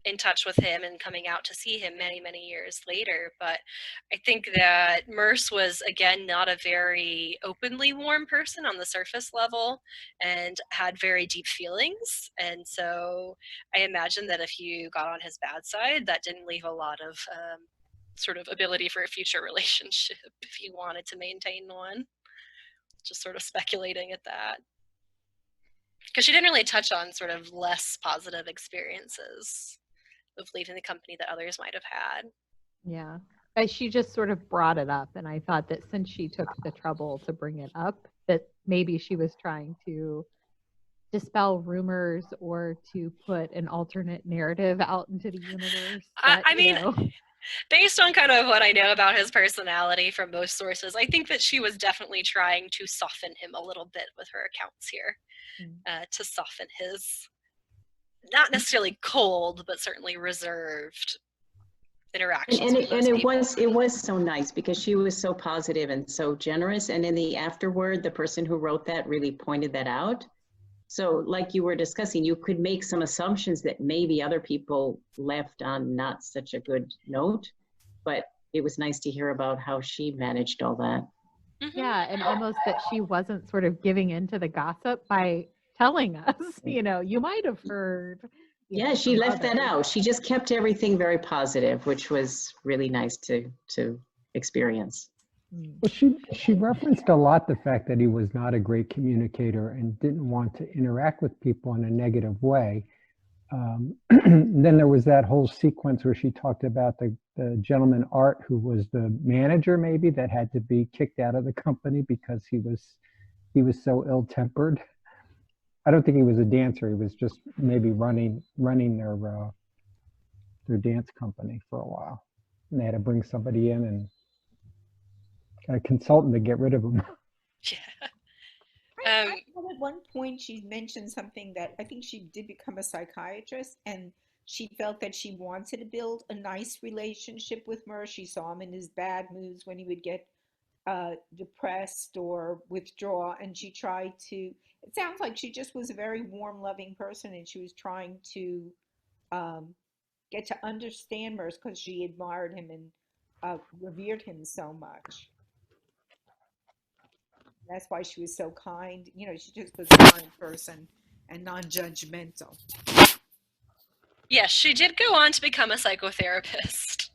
in touch with him and coming out to see him many, many years later. But I think that Merce was, again, not a very openly warm person on the surface level and had very deep feelings. And so I imagine that if you got on his bad side, that didn't leave a lot of sort of ability for a future relationship if you wanted to maintain one. Just sort of speculating at that. Because she didn't really touch on sort of less positive experiences of leaving the company that others might have had. Yeah. She just sort of brought it up, and I thought that since she took the trouble to bring it up, that maybe she was trying to dispel rumors or to put an alternate narrative out into the universe. That, I mean, based on kind of what I know about his personality from most sources, I think that she was definitely trying to soften him a little bit with her accounts here, to soften his not necessarily cold, but certainly reserved interactions. And it was so nice because she was so positive and so generous. And in the afterword, the person who wrote that really pointed that out. So like you were discussing, you could make some assumptions that maybe other people left on not such a good note, but it was nice to hear about how she managed all that. Yeah, and almost that she wasn't sort of giving into the gossip by telling us, you know, you might have heard. Yeah, she left that out. She just kept everything very positive, which was really nice to experience. Well, she referenced a lot the fact that he was not a great communicator and didn't want to interact with people in a negative way. Then there was that whole sequence where she talked about the gentleman Art, who was the manager maybe, that had to be kicked out of the company because he was so ill-tempered. I don't think he was a dancer. He was just maybe running their dance company for a while, and they had to bring somebody in and a consultant to get rid of him. Yeah. I know at one point she mentioned something that I think she did become a psychiatrist, and she felt that she wanted to build a nice relationship with Merce. She saw him in his bad moods when he would get depressed or withdraw, and she tried to, it sounds like she just was a very warm, loving person, and she was trying to get to understand Merce because she admired him and revered him so much. That's why she was so kind. You know, she just was a kind person and non-judgmental. Yes, she did go on to become a psychotherapist.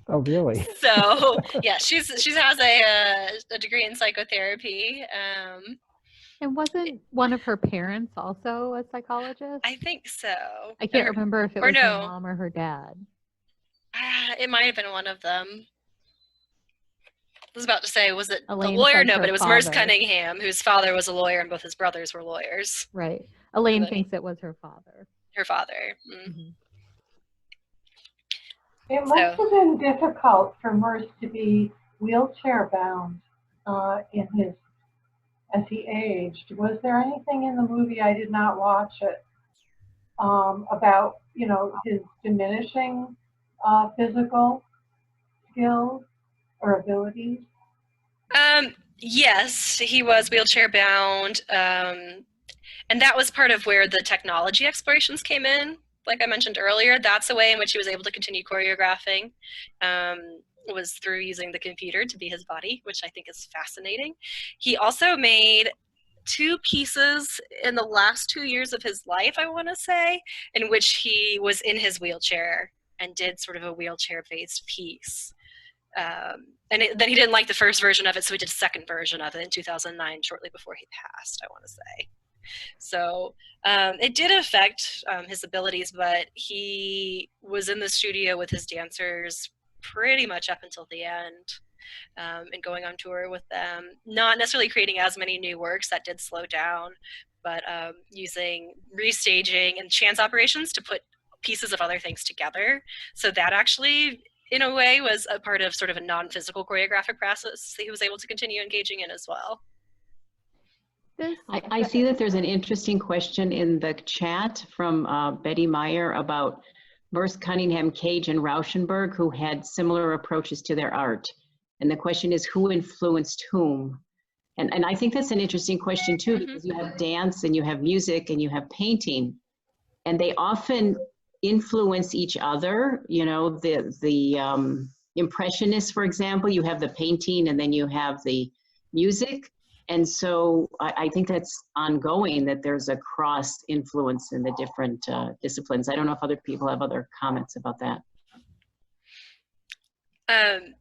Oh, really? So yeah, she has a degree in psychotherapy. And wasn't one of her parents also a psychologist? I think so. I can't remember if it or was her no. mom or her dad. It might have been one of them. I was about to say, was it Elaine the lawyer? said No, her but it was Merce father. Cunningham, whose father was a lawyer, and both his brothers were lawyers. Right. Elaine then thinks it was her father. Her father. Mhm. It must have been difficult for Merce to be wheelchair bound as he aged. Was there anything in the movie, I did not watch it, about, you know, his diminishing physical skills or abilities? Yes, he was wheelchair bound. And that was part of where the technology explorations came in. Like I mentioned earlier, that's a way in which he was able to continue choreographing, was through using the computer to be his body, which I think is fascinating. He also made 2 pieces in the last 2 years of his life, I want to say, in which he was in his wheelchair and did sort of a wheelchair-based piece. Then he didn't like the first version of it, so he did a second version of it in 2009, shortly before he passed, I want to say. So it did affect his abilities, but he was in the studio with his dancers pretty much up until the end, and going on tour with them, not necessarily creating as many new works. That did slow down, but using restaging and chance operations to put pieces of other things together. So that actually, in a way, was a part of sort of a non-physical choreographic process that he was able to continue engaging in as well. I see that there's an interesting question in the chat from Betty Meyer about Merce, Cunningham, Cage, and Rauschenberg, who had similar approaches to their art. And the question is, who influenced whom? And I think that's an interesting question too, because you have dance and you have music and you have painting, and they often influence each other. You know, the Impressionists, for example, you have the painting and then you have the music. And so I think that's ongoing, that there's a cross influence in the different disciplines. I don't know if other people have other comments about that.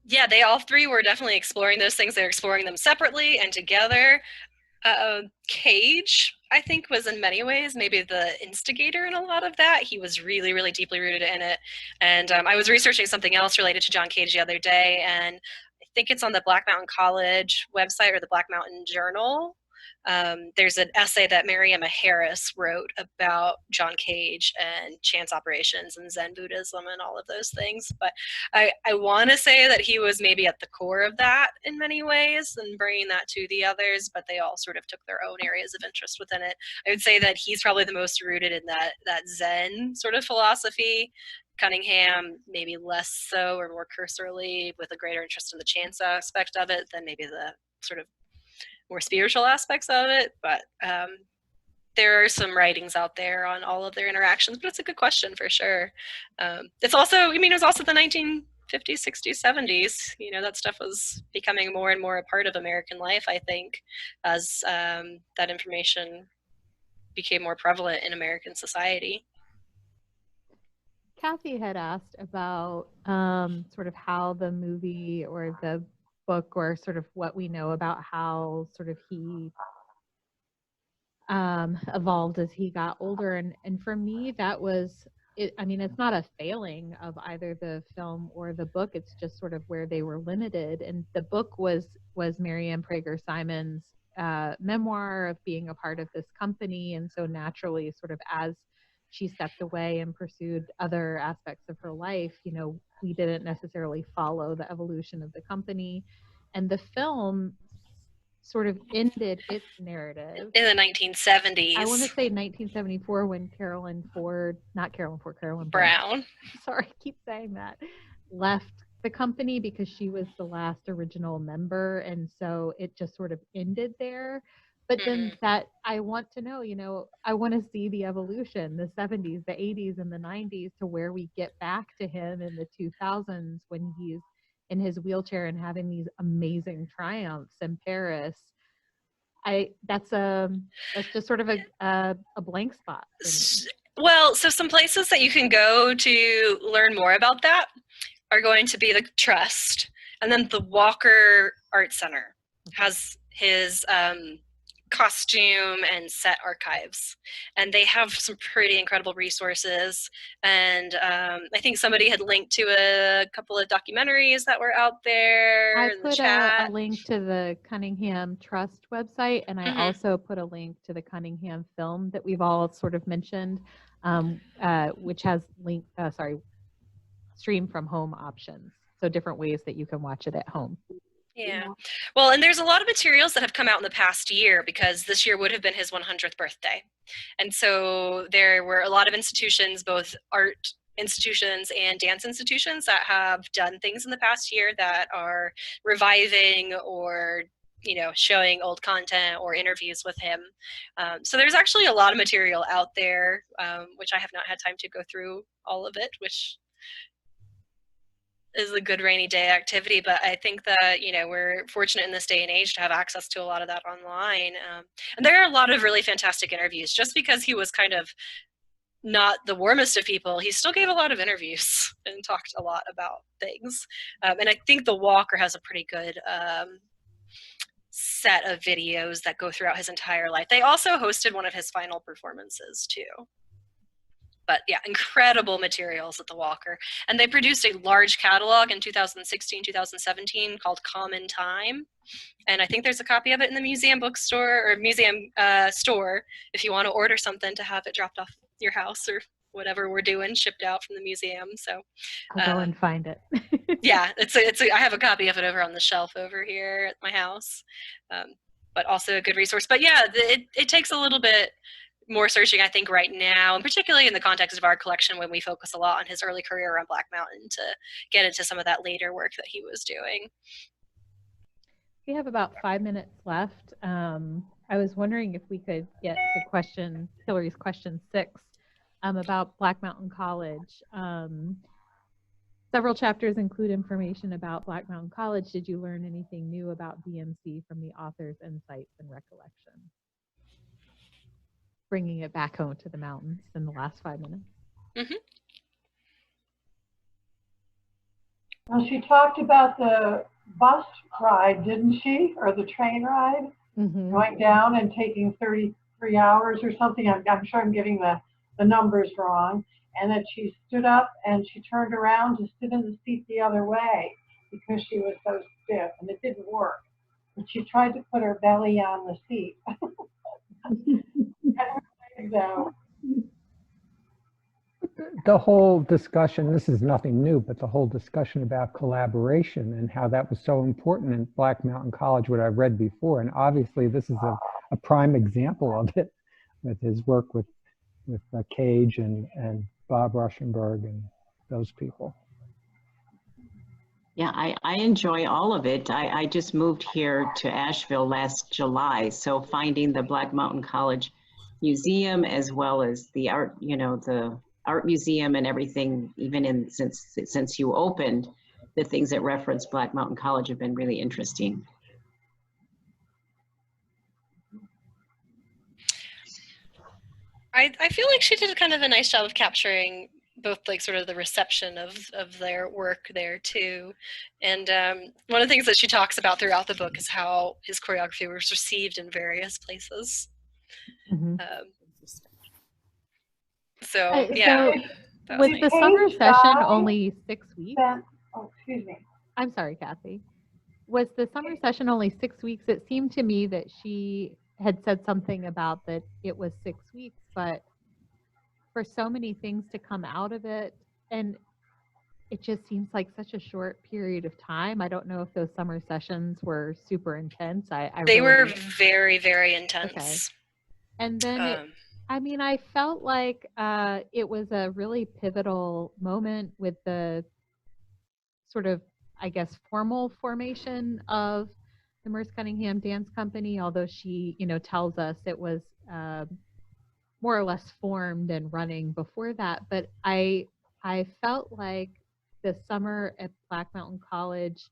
Yeah, they all 3 were definitely exploring those things. They're exploring them separately and together. Cage, I think, was in many ways maybe the instigator in a lot of that. He was really, really deeply rooted in it. And I was researching something else related to John Cage the other day, and I think it's on the Black Mountain College website or the Black Mountain Journal. There's an essay that Marianne Harris wrote about John Cage and chance operations and Zen Buddhism and all of those things. But I want to say that he was maybe at the core of that in many ways and bringing that to the others, but they all sort of took their own areas of interest within it. I would say that he's probably the most rooted in that Zen sort of philosophy. Cunningham, maybe less so, or more cursorily, with a greater interest in the chance aspect of it than maybe the sort of more spiritual aspects of it. But there are some writings out there on all of their interactions, but it's a good question for sure. It's also, I mean, it was also the 1950s, 60s, 70s. You know, that stuff was becoming more and more a part of American life, I think, as that information became more prevalent in American society. Kathy had asked about sort of how the movie or the book, or sort of what we know about how sort of he evolved as he got older. And for me, that was, I mean, it's not a failing of either the film or the book. It's just sort of where they were limited. And the book was Marianne Preger-Simon's memoir of being a part of this company. And so naturally, sort of as she stepped away and pursued other aspects of her life, you know, we didn't necessarily follow the evolution of the company. And the film sort of ended its narrative in the 1970s. I want to say 1974, when Carolyn Brown. Sorry, I keep saying that. Left the company because she was the last original member, and so it just sort of ended there. But then that I want to know, I want to see the evolution, the 70s, the 80s, and the 90s to where we get back to him in the 2000s when he's in his wheelchair and having these amazing triumphs in Paris. That's just sort of a blank spot for me. Well, so some places that you can go to learn more about that are going to be the Trust, and then the Walker Art Center has his costume and set archives, and they have some pretty incredible resources. And I think somebody had linked to a couple of documentaries that were out there I in the put a chat. link to the Cunningham Trust website, and I also put a link to the Cunningham film that we've all sort of mentioned, which has stream from home options. So different ways that you can watch it at home. Yeah. Well, and there's a lot of materials that have come out in the past year because this year would have been his 100th birthday. And so there were a lot of institutions, both art institutions and dance institutions, that have done things in the past year that are reviving or showing old content or interviews with him. So there's actually a lot of material out there, which I have not had time to go through all of it, which is a good rainy day activity. But I think that, we're fortunate in this day and age to have access to a lot of that online. And there are a lot of really fantastic interviews. Just because he was kind of not the warmest of people, he still gave a lot of interviews and talked a lot about things. And I think The Walker has a pretty good set of videos that go throughout his entire life. They also hosted one of his final performances too. But yeah, incredible materials at the Walker. And they produced a large catalog in 2016, 2017 called Common Time. And I think there's a copy of it in the museum bookstore or museum store if you want to order something to have it dropped off your house or whatever we're doing, shipped out from the museum. So I'll go and find it. yeah, I have a copy of it over on the shelf over here at my house, but also a good resource. But yeah, it takes a little bit more searching, I think, right now, and particularly in the context of our collection when we focus a lot on his early career around Black Mountain, to get into some of that later work that he was doing. We have about 5 minutes left. I was wondering if we could get to Hilary's question 6 about Black Mountain College. Several chapters include information about Black Mountain College. Did you learn anything new about BMC from the author's insights and recollection? Bringing it back home to the mountains in the last 5 minutes. Well, she talked about the bus ride, didn't she? Or the train ride? Going down and taking 33 hours or something. I'm sure I'm getting the numbers wrong. And that she stood up and she turned around to sit in the seat the other way because she was so stiff, and it didn't work. But she tried to put her belly on the seat. The whole discussion, this is nothing new, but the whole discussion about collaboration and how that was so important in Black Mountain College, what I've read before. And obviously this is a prime example of it with his work with Cage and Bob Ruschenberg and those people. Yeah, I enjoy all of it. I just moved here to Asheville last July, so finding the Black Mountain College Museum as well as the art, the art museum and everything, even since you opened, the things that reference Black Mountain College have been really interesting. I feel like she did kind of a nice job of capturing both like sort of the reception of their work there too. And one of the things that she talks about throughout the book is how his choreography was received in various places. So yeah. So was the summer session only 6 weeks? Oh, excuse me. I'm sorry, Kathy. Was the summer session only 6 weeks? It seemed to me that she had said something about that it was 6 weeks, but for so many things to come out of it, and it just seems like such a short period of time. I don't know if those summer sessions were super intense. They were very, very intense. Okay. And then I felt like it was a really pivotal moment with the sort of I guess, formal formation of the Merce Cunningham Dance Company, although she, tells us it was more or less formed and running before that. But I felt like the summer at Black Mountain College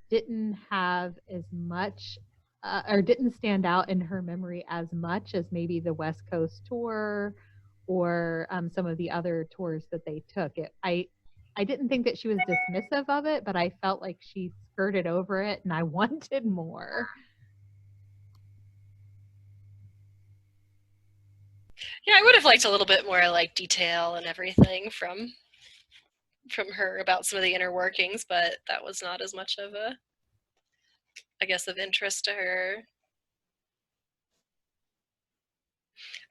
didn't have as much or didn't stand out in her memory as much as maybe the West Coast tour or some of the other tours that they took. I didn't think that she was dismissive of it, but I felt like she skirted over it and I wanted more. Yeah, I would have liked a little bit more like detail and everything from her about some of the inner workings, but that was not as much of a, I guess, of interest to her.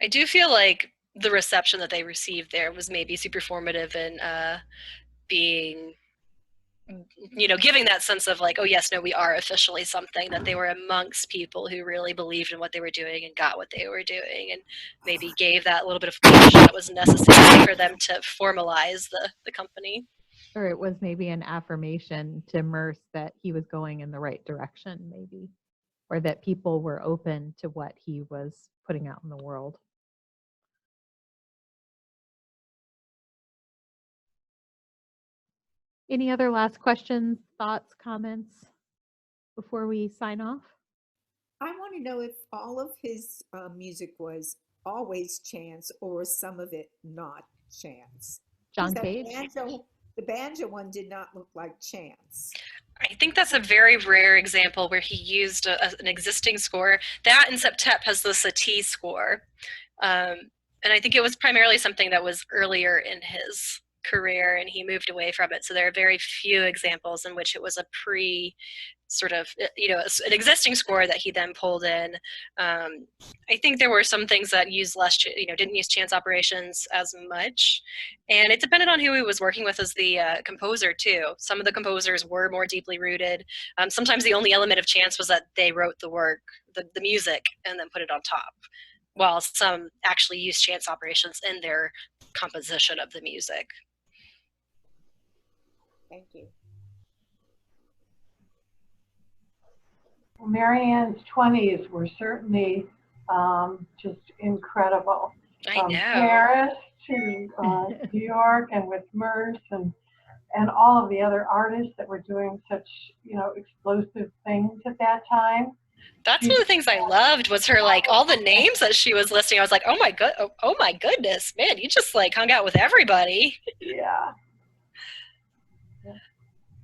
I do feel like the reception that they received there was maybe super formative in being, giving that sense of like, oh yes, no, we are officially something, that they were amongst people who really believed in what they were doing and got what they were doing, and maybe gave that little bit of push that was necessary for them to formalize the company. Or it was maybe an affirmation to Merce that he was going in the right direction, maybe, or that people were open to what he was putting out in the world. Any other last questions, thoughts, comments before we sign off? I want to know if all of his music was always chance or some of it not chance. John That Cage? the banjo one did not look like chance. I think that's a very rare example where he used an existing score. That and Septet has the Satie score. And I think it was primarily something that was earlier in his career and he moved away from it. So there are very few examples in which it was a an existing score that he then pulled in. I think there were some things that used less, didn't use chance operations as much. And it depended on who he was working with as the composer too. Some of the composers were more deeply rooted. Sometimes the only element of chance was that they wrote the work, the music, and then put it on top, while some actually used chance operations in their composition of the music. Thank you. Marianne's 20s were certainly just incredible. I From know. Paris to New York, and with Merce and all of the other artists that were doing such, explosive things at that time. That's one of the things I loved was her, like, all the names that she was listing. I was like, oh my goodness, man, you just like hung out with everybody. Yeah.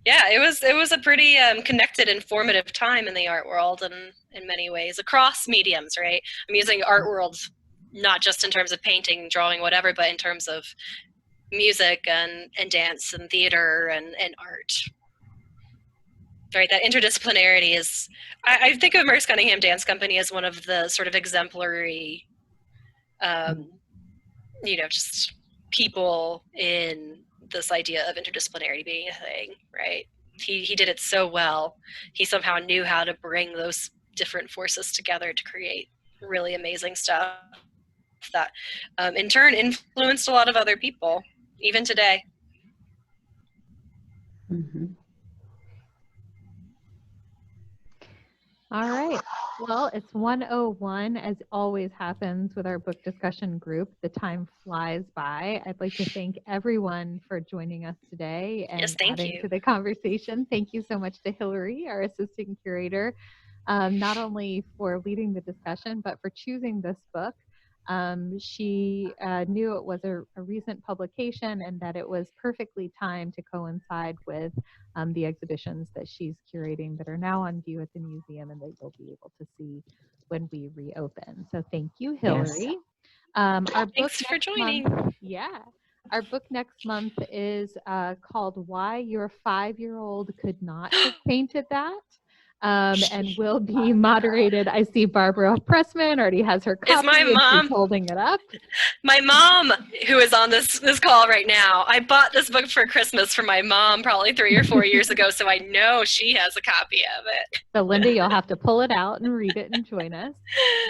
Yeah, it was a pretty connected, informative time in the art world, and in many ways across mediums, right? I'm using art world not just in terms of painting, drawing, whatever, but in terms of music and dance and theater and art. Right, that interdisciplinarity is, I think of Merce Cunningham Dance Company as one of the sort of exemplary, just people in this idea of interdisciplinarity being a thing, right? He did it so well. He somehow knew how to bring those different forces together to create really amazing stuff that in turn influenced a lot of other people, even today. Mm-hmm. All right. Well, it's 1:01, as always happens with our book discussion group. The time flies by. I'd like to thank everyone for joining us today and adding to the conversation. Thank you so much to Hilary, our assistant curator, not only for leading the discussion, but for choosing this book. She knew it was a recent publication and that it was perfectly timed to coincide with the exhibitions that she's curating that are now on view at the museum and that you'll be able to see when we reopen. So thank you, Hilary. Yes. Our Thanks for joining. Our book next month is called Why Your 5-Year-Old Could Not Have Painted That. And will be moderated. I see Barbara Pressman already has her copy. It's my mom. She's holding it up. My mom, who is on this call right now, I bought this book for Christmas for my mom probably 3 or 4 years ago, so I know she has a copy of it. So Linda, you'll have to pull it out and read it and join us.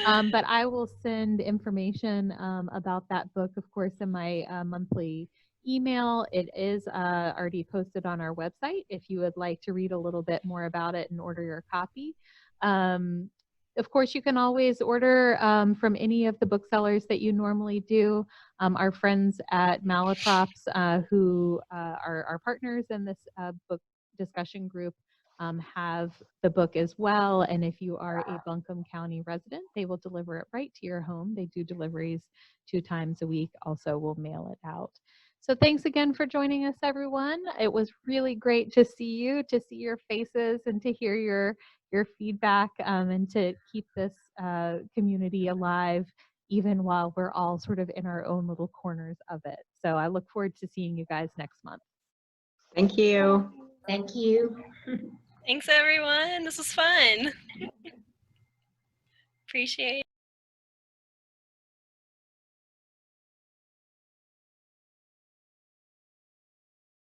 But I will send information about that book, of course, in my monthly email. It is already posted on our website if you would like to read a little bit more about it and order your copy. Of course, you can always order from any of the booksellers that you normally do. Our friends at Malaprops, who are our partners in this book discussion group, have the book as well. And if you are a Buncombe County resident, they will deliver it right to your home. They do deliveries 2 times a week. Also, we'll mail it out. So thanks again for joining us, everyone. It was really great to see you, to see your faces, and to hear your feedback, and to keep this community alive even while we're all sort of in our own little corners of it. So I look forward to seeing you guys next month. Thank you. Thank you. Thanks, everyone. This was fun. Appreciate it.